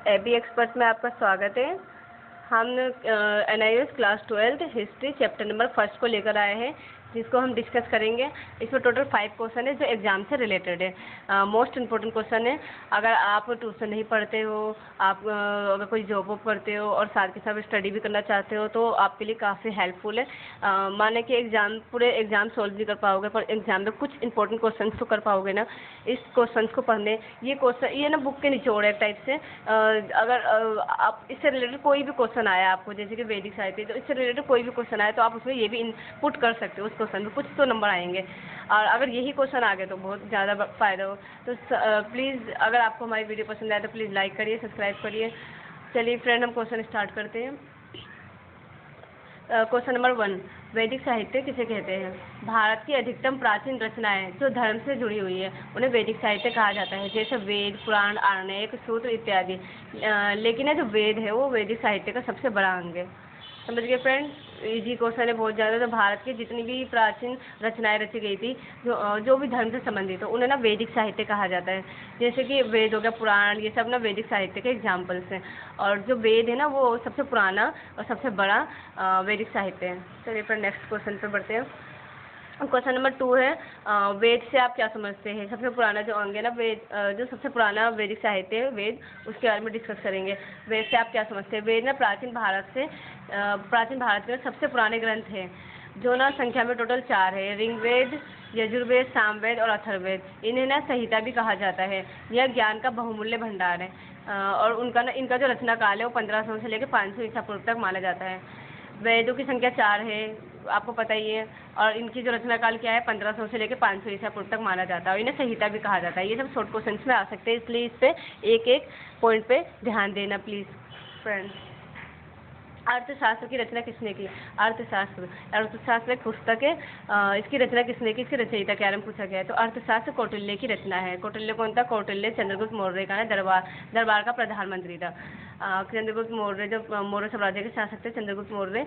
AB expert में आपका स्वागत है। हम NIOS class 12 history chapter number 1 को लेकर आए हैं, जिसको हम डिस्कस करेंगे। इसमें टोटल 5 क्वेश्चन है जो एग्जाम से रिलेटेड है। मोस्ट इम्पोर्टेंट क्वेश्चन है। अगर आप ट्यूशन नहीं पढ़ते हो, आप अगर कोई जॉब वॉब करते हो और साथ के साथ स्टडी भी करना चाहते हो, तो आपके लिए काफ़ी हेल्पफुल है। माने कि पूरे एग्जाम सॉल्व नहीं कर पाओगे, पर एग्जाम में कुछ इंपॉर्टेंट क्वेश्चन तो कर पाओगे ना। इस क्वेश्चन को पढ़ने, ये ना बुक के निचोड़ है टाइप से। अगर आप इससे रिलेटेड कोई भी क्वेश्चन आया आपको, जैसे कि वैदिक साहित्य, तो इससे रिलेटेड कोई भी क्वेश्चन आया तो आप उसमें ये भी इनपुट कर सकते हो। उस क्वेश्चन में कुछ तो नंबर आएंगे, और अगर यही क्वेश्चन आ गए तो बहुत ज़्यादा फ़ायदा हो। तो प्लीज़, अगर आपको हमारी वीडियो पसंद आए तो प्लीज़ लाइक करिए, सब्सक्राइब करिए। चलिए फ्रेंड, हम क्वेश्चन स्टार्ट करते हैं। क्वेश्चन नंबर 1, वैदिक साहित्य किसे कहते हैं? भारत की अधिकतम प्राचीन रचनाएं जो धर्म से जुड़ी हुई है उन्हें वैदिक साहित्य कहा जाता है, जैसे वेद, पुराण, आरण्यक, सूत्र इत्यादि। लेकिन जो वेद है वो वैदिक साहित्य का सबसे बड़ा अंग है। समझ गए फ्रेंड? इजी क्वेश्चन है बहुत ज़्यादा। तो भारत की जितनी भी प्राचीन रचनाएं रची गई थी, जो भी धर्म से संबंधित हो, उन्हें ना वैदिक साहित्य कहा जाता है। जैसे कि वेद हो गया, पुराण, ये सब ना वैदिक साहित्य के एग्जाम्पल्स हैं। और जो वेद है ना वो सबसे पुराना और सबसे बड़ा वैदिक साहित्य है। चलिए फ्रेंड, नेक्स्ट क्वेश्चन पर बढ़ते हैं। क्वेश्चन नंबर 2 है, वेद से आप क्या समझते हैं? सबसे पुराना जो अंग है ना वेद, जो सबसे पुराना वैदिक साहित्य है वेद, उसके बारे में डिस्कस करेंगे। वेद से आप क्या समझते हैं? वेद ना प्राचीन भारत में सबसे पुराने ग्रंथ हैं, जो ना संख्या में टोटल 4 है। ऋग्वेद, यजुर्वेद, सामवेद और अथर्ववेद। इन्हें ना संहिता भी कहा जाता है। यह ज्ञान का बहुमूल्य भंडार है। और इनका जो रचना काल है वो 1500 से लेकर 500 ईसा पूर्व तक माना जाता है। वेदों की संख्या 4 है, आपको पता ही है। और इनकी जो रचना काल क्या है, 1500 से लेकर 500 ईसा पूर्व तक माना जाता है। और इन्हें संहिता भी कहा जाता है। ये सब शॉर्ट क्वेश्चन में आ सकते हैं, इसलिए इस पे एक एक पॉइंट पे ध्यान देना प्लीज़ फ्रेंड्स। अर्थशास्त्र की रचना किसने की? अर्थशास्त्र एक पुस्तक है। इसकी रचना किसने की? इसकी रचयिता क्या है पूछा गया है। तो अर्थशास्त्र कौटिल्य की रचना है। कौटिल्य कौन था? कौटिल्य चंद्रगुप्त मौर्य का ना दरबार का प्रधानमंत्री था। चंद्रगुप्त मौर्य जो मौर्य साम्राज्य के शासक थे, चंद्रगुप्त मौर्य,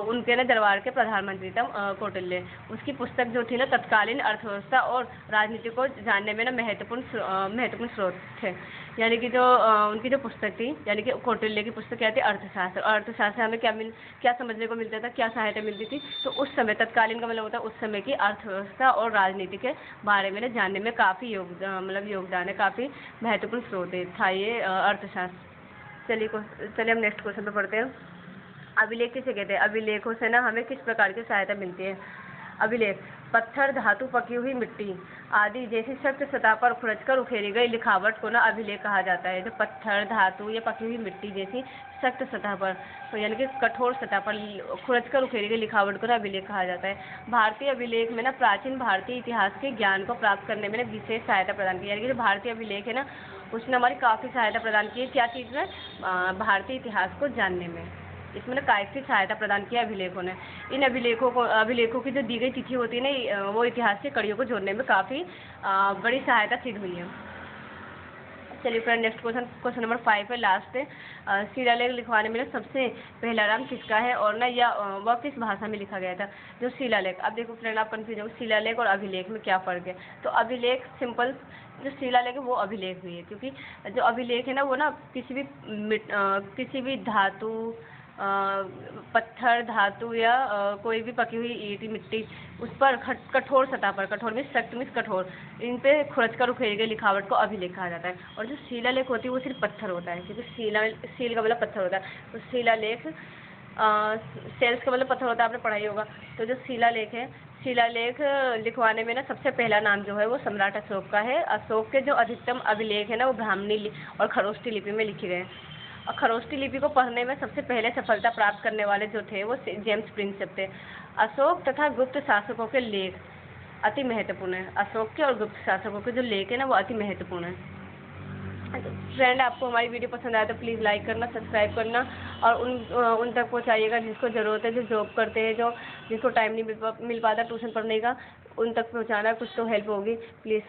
उनके ना दरबार के प्रधानमंत्री था कौटिल्य। उसकी पुस्तक जो थी ना, तत्कालीन अर्थव्यवस्था और राजनीति को जानने में ना महत्वपूर्ण स्रोत थे। यानी कि जो उनकी जो पुस्तक थी, यानी कि कौटिल्य की पुस्तक क्या थी? अर्थशास्त्र। और अर्थशास्त्र हमें क्या समझने को मिलता था, क्या सहायता मिलती थी? तो उस समय, तत्कालीन का मतलब होता है उस समय की अर्थव्यवस्था और राजनीति के बारे में जानने में काफ़ी योगदान है, काफ़ी महत्वपूर्ण स्रोत था ये अर्थशास्त्र। चलिए हम नेक्स्ट क्वेश्चन पे पढ़ते हैं। अभिलेख किसे कहते हैं? अभिलेखों से ना हमें किस प्रकार की सहायता मिलती है? अभिलेख पत्थर, धातु, पकी हुई मिट्टी आदि जैसी सख्त सतह पर खुरचकर उकेरी गई लिखावट को ना अभिलेख कहा जाता है। जो पत्थर, धातु या पकी हुई मिट्टी जैसी सख्त सतह पर, तो यानी कि कठोर सतह पर खुरचकर उकेरी गई लिखावट को ना अभिलेख कहा जाता है। भारतीय अभिलेख में ना प्राचीन भारतीय इतिहास के ज्ञान को प्राप्त करने में ना विशेष सहायता प्रदान की। यानी कि जो भारतीय अभिलेख है ना, उसने हमारी काफ़ी सहायता प्रदान की है। क्या चीज़ में? भारतीय इतिहास को जानने में इसमें ना काफ़ी सहायता प्रदान किया अभिलेखों ने। इन अभिलेखों की जो दी गई तिथि होती है ना, वो इतिहास के कड़ियों को जोड़ने में काफ़ी बड़ी सहायता सिद्ध हुई है। चलिए फ्रेंड, नेक्स्ट क्वेश्चन नंबर 5 है, लास्ट है। शिलालेख लिखवाने में ना सबसे पहला नाम किसका है, और ना वह किस भाषा में लिखा गया था? जो शिलालेख, अब देखो फ्रेंड, आप कंफ्यूज हो, शिलालेख और अभिलेख में क्या फ़र्क है? तो अभिलेख सिंपल, जो शिलालेख है वो अभिलेख हुई है, क्योंकि जो अभिलेख है ना वो ना किसी भी धातु, पत्थर, धातु या कोई भी पकी हुई ईंट, मिट्टी, उस पर कठोर सतह पर, कठोर में सख्त में कठोर, इन पे खुरच कर उकेरी गई लिखावट को अभिलेख कहा जाता है। और जो शिलालेख होती है वो सिर्फ पत्थर होता है, क्योंकि सील का मतलब पत्थर होता है। तो शिलालेख, सेल्स का मतलब पत्थर होता है, आपने पढ़ाई होगा। तो जो शिलालेख लिखवाने में ना सबसे पहला नाम जो है वो सम्राट अशोक का है। अशोक के जो अधिकतम अभिलेख है ना वो ब्राह्मणी और खरोष्ठी लिपि में लिखे गए हैं। और खरोष्ठी लिपि को पढ़ने में सबसे पहले सफलता प्राप्त करने वाले जो थे वो जेम्स प्रिंसेप थे। अशोक तथा गुप्त शासकों के लेख अति महत्वपूर्ण है। अशोक के और गुप्त शासकों के जो लेख है ना वो अति महत्वपूर्ण है। फ्रेंड, आपको हमारी वीडियो पसंद आया तो प्लीज़ लाइक करना, सब्सक्राइब करना, और उन तक पहुंचाइएगा जिसको ज़रूरत है, जो जॉब करते हैं, जिसको टाइम नहीं मिल पाता ट्यूशन पढ़ने का, उन तक पहुंचाना, कुछ तो हेल्प होगी प्लीज़।